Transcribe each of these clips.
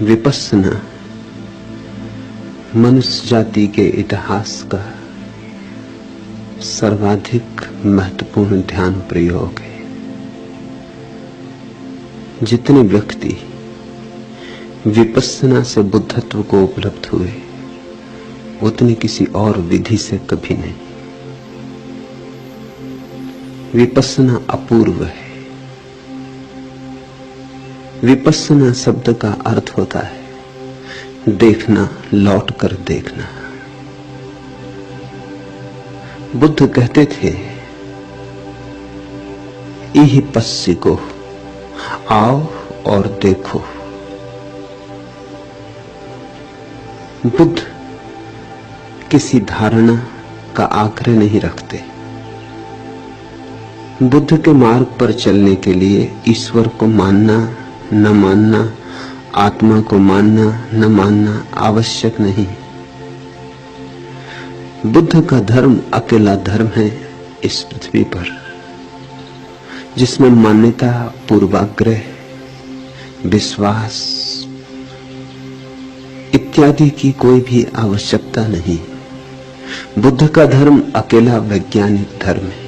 विपश्यना मनुष्य जाति के इतिहास का सर्वाधिक महत्वपूर्ण ध्यान प्रयोग है। जितने व्यक्ति विपश्यना से बुद्धत्व को उपलब्ध हुए उतने किसी और विधि से कभी नहीं। विपश्यना अपूर्व है। विपश्यना शब्द का अर्थ होता है देखना, लौट कर देखना। बुद्ध कहते थे इहि पश्चिको, आओ और देखो। बुद्ध किसी धारणा का आग्रह नहीं रखते। बुद्ध के मार्ग पर चलने के लिए ईश्वर को मानना न मानना, आत्मा को मानना न मानना आवश्यक नहीं। बुद्ध का धर्म अकेला धर्म है इस पृथ्वी पर जिसमें मान्यता, पूर्वाग्रह, विश्वास इत्यादि की कोई भी आवश्यकता नहीं। बुद्ध का धर्म अकेला वैज्ञानिक धर्म है।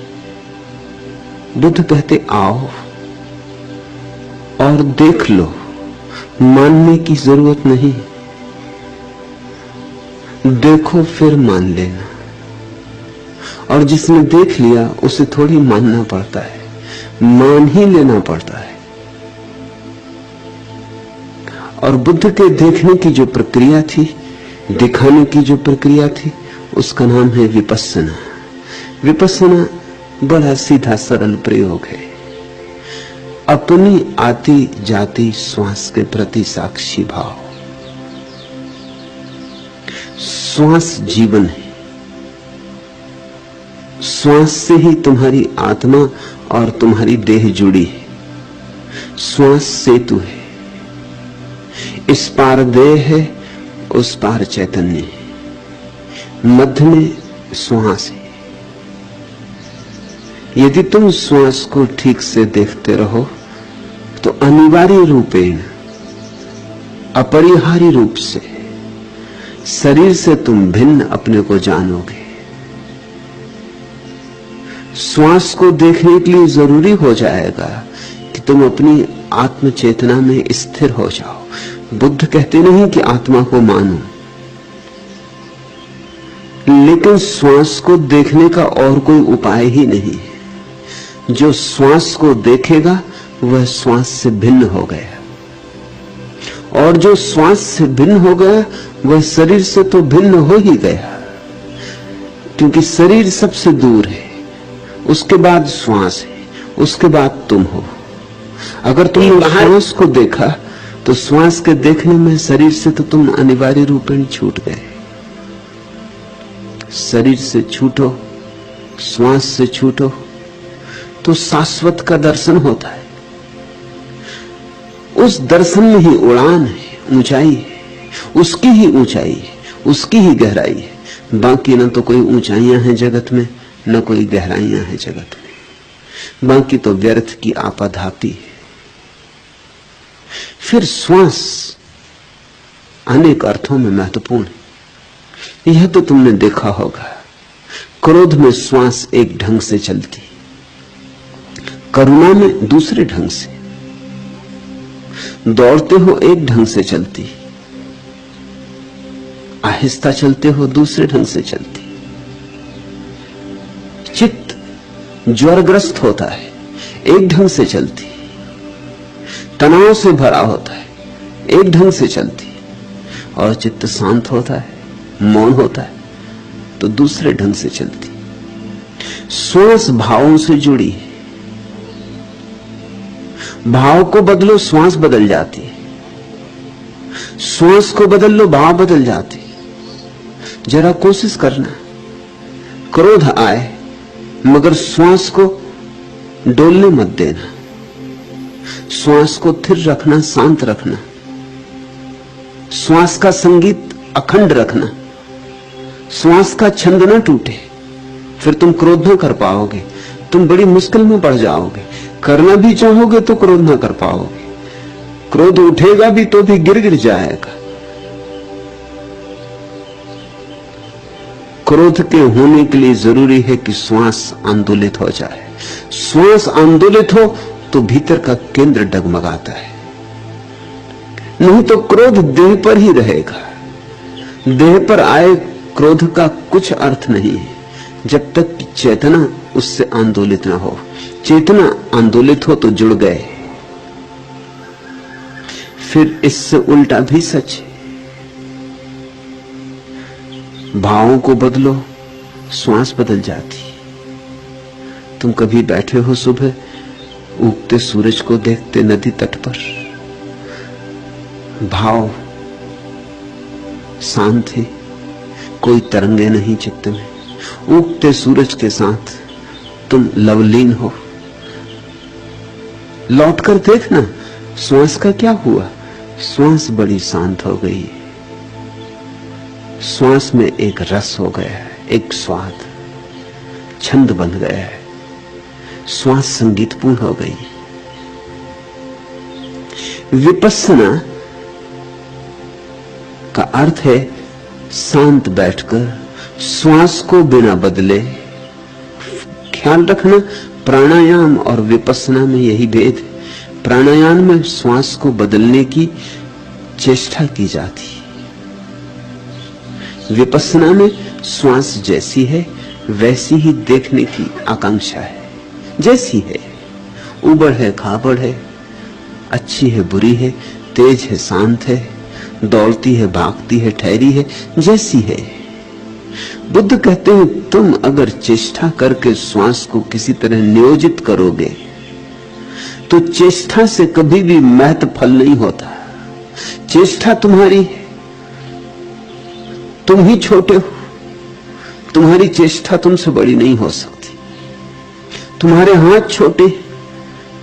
बुद्ध कहते आओ और देख लो, मानने की जरूरत नहीं। देखो फिर मान लेना। और जिसने देख लिया उसे थोड़ी मानना पड़ता है, मान ही लेना पड़ता है। और बुद्ध के देखने की जो प्रक्रिया थी, दिखाने की जो प्रक्रिया थी, उसका नाम है विपश्यना। विपश्यना बड़ा सीधा सरल प्रयोग है। अपनी आती जाती श्वास के प्रति साक्षी भाव। श्वास जीवन है। श्वास से ही तुम्हारी आत्मा और तुम्हारी देह जुड़ी है। श्वास सेतु है। इस पार देह है, उस पार चैतन्य है। मध्य में श्वास है। यदि तुम श्वास को ठीक से देखते रहो तो अनिवार्य रूपेण, अपरिहार्य रूप से शरीर से तुम भिन्न अपने को जानोगे। श्वास को देखने के लिए जरूरी हो जाएगा कि तुम अपनी आत्म चेतना में स्थिर हो जाओ। बुद्ध कहते नहीं कि आत्मा को मानो, लेकिन श्वास को देखने का और कोई उपाय ही नहीं है। जो श्वास को देखेगा वह श्वास से भिन्न हो गया, और जो श्वास से भिन्न हो गया वह शरीर से तो भिन्न हो ही गया, क्योंकि शरीर सबसे दूर है, उसके बाद श्वास है, उसके बाद तुम हो। अगर तुमने श्वास को देखा तो श्वास के देखने में शरीर से तो तुम अनिवार्य रूपेण छूट गए। शरीर से छूटो, श्वास से छूटो तो शाश्वत का दर्शन होता है। उस दर्शन में ही उड़ान है, ऊंचाई है, उसकी ही ऊंचाई है, उसकी ही गहराई है। बाकी न तो कोई ऊंचाइयां हैं जगत में, न कोई गहराइयां हैं जगत में। बाकी तो व्यर्थ की आपाधापी है। फिर श्वास अनेक अर्थों में महत्वपूर्ण है। यह तो तुमने देखा होगा, क्रोध में श्वास एक ढंग से चलती, करुणा में दूसरे ढंग से, दौड़ते हो एक ढंग से चलती, आहिस्ता चलते हो दूसरे ढंग से चलती। चित्त ज्वरग्रस्त होता है, एक ढंग से चलती। तनाव से भरा होता है, एक ढंग से चलती। और चित्त शांत होता है, मौन होता है, तो दूसरे ढंग से चलती। श्वास भावों से जुड़ी है। भाव को बदलो, श्वास बदल जाती है। श्वास को बदल लो, भाव बदल जाती है। जरा कोशिश करना, क्रोध आए मगर श्वास को डोलने मत देना। श्वास को स्थिर रखना, शांत रखना। श्वास का संगीत अखंड रखना। श्वास का छंद न टूटे, फिर तुम क्रोध न कर पाओगे। तुम बड़ी मुश्किल में पड़ जाओगे। करना भी चाहोगे तो क्रोध न कर पाओगे। क्रोध उठेगा भी तो भी गिर गिर जाएगा। क्रोध के होने के लिए जरूरी है कि श्वास आंदोलित हो जाए। श्वास आंदोलित हो तो भीतर का केंद्र डगमगाता है, नहीं तो क्रोध देह पर ही रहेगा। देह पर आए क्रोध का कुछ अर्थ नहीं है जब तक कि चेतना उससे आंदोलित ना हो। चेतना आंदोलित हो तो जुड़ गए। फिर इससे उल्टा भी सच है। भावों को बदलो, श्वास बदल जाती। तुम कभी बैठे हो सुबह उगते सूरज को देखते नदी तट पर, भाव शांत है, कोई तरंगे नहीं चित्त में। उगते सूरज के साथ तुम लवलीन हो। लौटकर देखना श्वास का क्या हुआ। श्वास बड़ी शांत हो गई। श्वास में एक रस हो गया है, एक स्वाद, छंद बन गया है। श्वास संगीतपूर्ण हो गई। विपस्सना का अर्थ है शांत बैठकर श्वास को बिना बदले। ख्याल रखना, प्राणायाम और विपस्सना में यही भेद है। प्राणायाम में श्वास को बदलने की चेष्टा की जाती है, विपस्सना में श्वास जैसी है वैसी ही देखने की आकांक्षा है। जैसी है, उबड़ है खाबड़ है, अच्छी है बुरी है, तेज है शांत है, दौड़ती है भागती है ठहरी है, जैसी है। बुद्ध कहते हैं तुम अगर चेष्टा करके श्वास को किसी तरह नियोजित करोगे तो चेष्टा से कभी भी महत्व फल नहीं होता। चेष्टा तुम्हारी है, तुम ही छोटे हो, तुम्हारी चेष्टा तुमसे बड़ी नहीं हो सकती। तुम्हारे हाथ छोटे,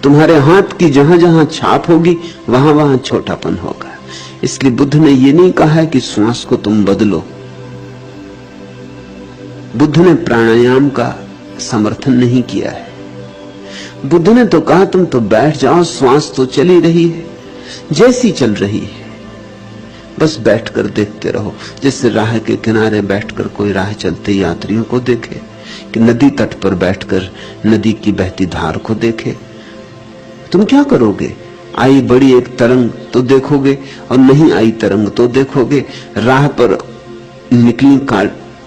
तुम्हारे हाथ की जहां जहां छाप होगी वहां वहां छोटापन होगा। इसलिए बुद्ध ने यह नहीं कहा है कि श्वास को तुम बदलो। बुद्ध ने प्राणायाम का समर्थन नहीं किया है। बुद्ध ने तो कहा तुम तो बैठ जाओ, श्वास तो चली रही है जैसी चल रही है, बस बैठकर देखते रहो। जैसे राह के किनारे बैठकर कोई राह चलते यात्रियों को देखे, कि नदी तट पर बैठकर नदी की बहती धार को देखे। तुम क्या करोगे? आई बड़ी एक तरंग तो देखोगे और नहीं आई तरंग तो देखोगे। राह पर निकली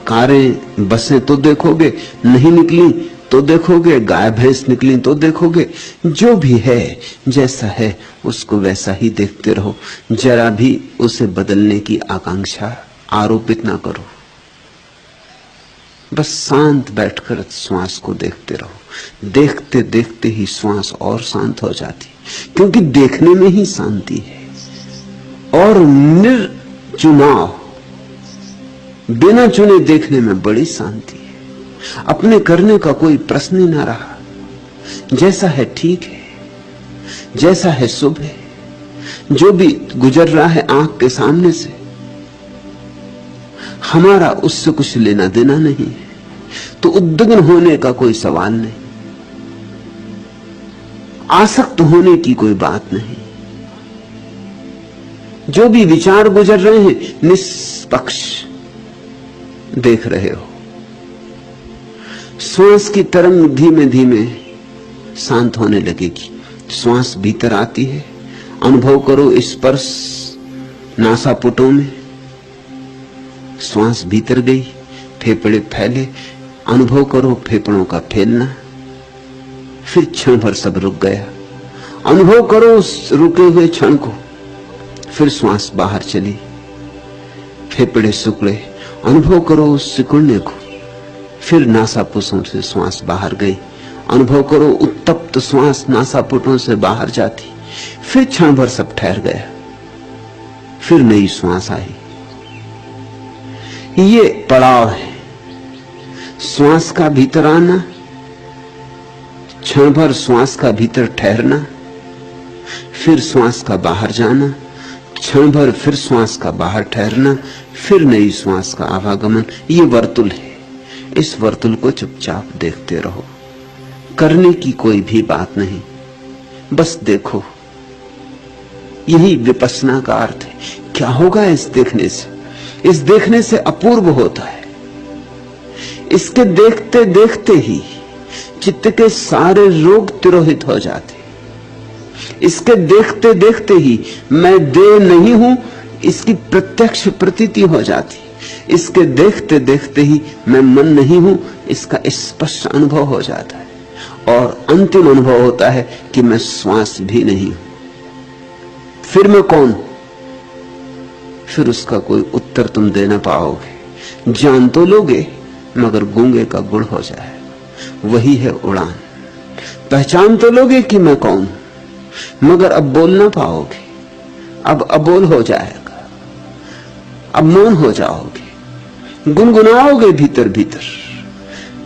कारें बसें तो देखोगे, नहीं निकली तो देखोगे, गाय भैंस निकली तो देखोगे। जो भी है जैसा है उसको वैसा ही देखते रहो। जरा भी उसे बदलने की आकांक्षा आरोपित ना करो। बस शांत बैठकर श्वास को देखते रहो। देखते देखते ही श्वास और शांत हो जाती, क्योंकि देखने में ही शांति है। और निर्चुनाव, बिना चुने देखने में बड़ी शांति है। अपने करने का कोई प्रश्न ही ना रहा। जैसा है ठीक है, जैसा है शुभ है। जो भी गुजर रहा है आंख के सामने से, हमारा उससे कुछ लेना देना नहीं है, तो उद्विग्न होने का कोई सवाल नहीं, आसक्त होने की कोई बात नहीं। जो भी विचार गुजर रहे हैं निष्पक्ष देख रहे हो। श्वास की तरंग धीमे धीमे शांत होने लगेगी। श्वास भीतर आती है, अनुभव करो स्पर्श नासापुटों में। श्वास भीतर गई, फेफड़े फैले, अनुभव करो फेफड़ों का फैलना। फिर क्षण भर सब रुक गया, अनुभव करो उस रुके हुए क्षण को। फिर श्वास बाहर चली, फेफड़े सिकुड़े, अनुभव करो उस सिकुड़ने को। फिर नासापुटों से श्वास बाहर गई, अनुभव करो उत्तप्त श्वास नासापुटों से बाहर जाती। फिर क्षण भर सब ठहर गया, फिर नई श्वास आई। ये पड़ाव है, श्वास का भीतर आना, क्षण भर श्वास का भीतर ठहरना, फिर श्वास का बाहर जाना, क्षण भर फिर श्वास का बाहर ठहरना, फिर नई श्वास का आवागमन। ये वर्तुल है। इस वर्तुल को चुपचाप देखते रहो। करने की कोई भी बात नहीं, बस देखो। यही विपश्यना का अर्थ है। क्या होगा इस देखने से? इस देखने से अपूर्व होता है। इसके देखते देखते ही चित्त के सारे रोग तिरोहित हो जाते। इसके देखते देखते ही मैं देह नहीं हूं, इसकी प्रत्यक्ष प्रतीति हो जाती। इसके देखते देखते ही मैं मन नहीं हूं, इसका स्पष्ट अनुभव हो जाता है। और अंतिम अनुभव होता है कि मैं श्वास भी नहीं हूं। फिर मैं कौन? फिर उसका कोई उत्तर तुम दे ना पाओगे। जान तो लोगे मगर गूंगे का गुड़ हो जाए। वही है उड़ान। पहचान तो लोगे कि मैं कौन, मगर अब बोल ना पाओगे। अब अबोल हो जाएगा, अब मौन हो जाओगे, गुनगुनाओगे भीतर भीतर,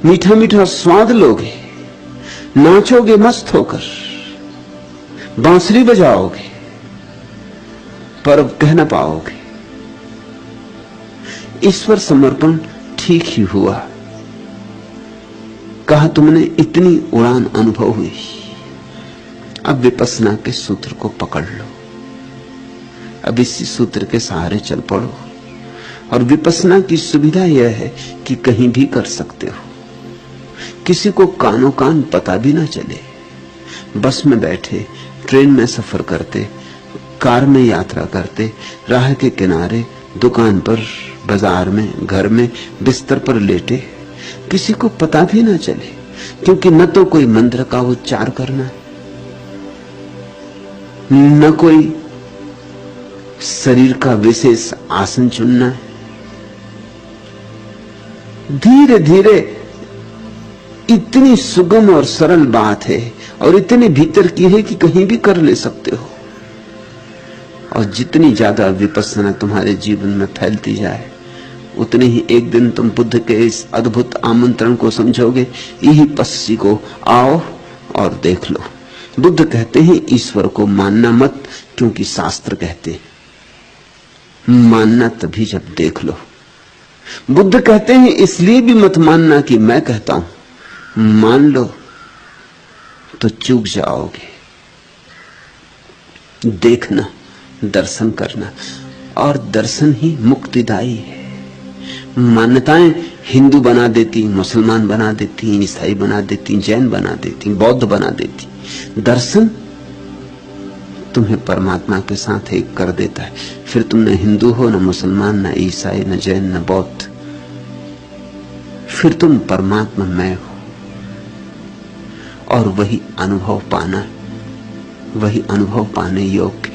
मीठा मीठा स्वाद लोगे, नाचोगे मस्त होकर, बांसुरी बजाओगे, पर अब कह ना पाओगे। ईश्वर समर्पण ठीक ही हुआ। कहा तुमने इतनी उड़ान अनुभव हुई, अब विपश्यना के सूत्र को पकड़ लो। अब इसी सूत्र के सहारे चल पड़ो। और विपश्यना की सुविधा यह है कि कहीं भी कर सकते हो, किसी को कानों कान पता भी ना चले। बस में बैठे, ट्रेन में सफर करते, कार में यात्रा करते, राह के किनारे, दुकान पर, बाजार में, घर में, बिस्तर पर लेटे, किसी को पता भी ना चले। क्योंकि न तो कोई मंत्र का उच्चार करना है, न कोई शरीर का विशेष आसन चुनना है। धीरे धीरे इतनी सुगम और सरल बात है और इतने भीतर की है कि कहीं भी कर ले सकते हो। और जितनी ज्यादा विपश्यना तुम्हारे जीवन में फैलती जाए, उतने ही एक दिन तुम बुद्ध के इस अद्भुत आमंत्रण को समझोगे, यही पस्सी को आओ और देख लो। बुद्ध कहते हैं ईश्वर को मानना मत, क्योंकि शास्त्र कहते हैं मानना तभी जब देख लो। बुद्ध कहते हैं इसलिए भी मत मानना कि मैं कहता हूं, मान लो तो चूक जाओगे। देखना, दर्शन करना, और दर्शन ही मुक्तिदायी है। मान्यताएं हिंदू बना देती, मुसलमान बना देती, ईसाई बना देती, जैन बना देती, बौद्ध बना देती। दर्शन तुम्हें परमात्मा के साथ एक कर देता है। फिर तुम न हिंदू हो, न मुसलमान, न ईसाई, न जैन, न बौद्ध। फिर तुम परमात्मा मैं हो। और वही अनुभव पाना, वही अनुभव पाने योग्य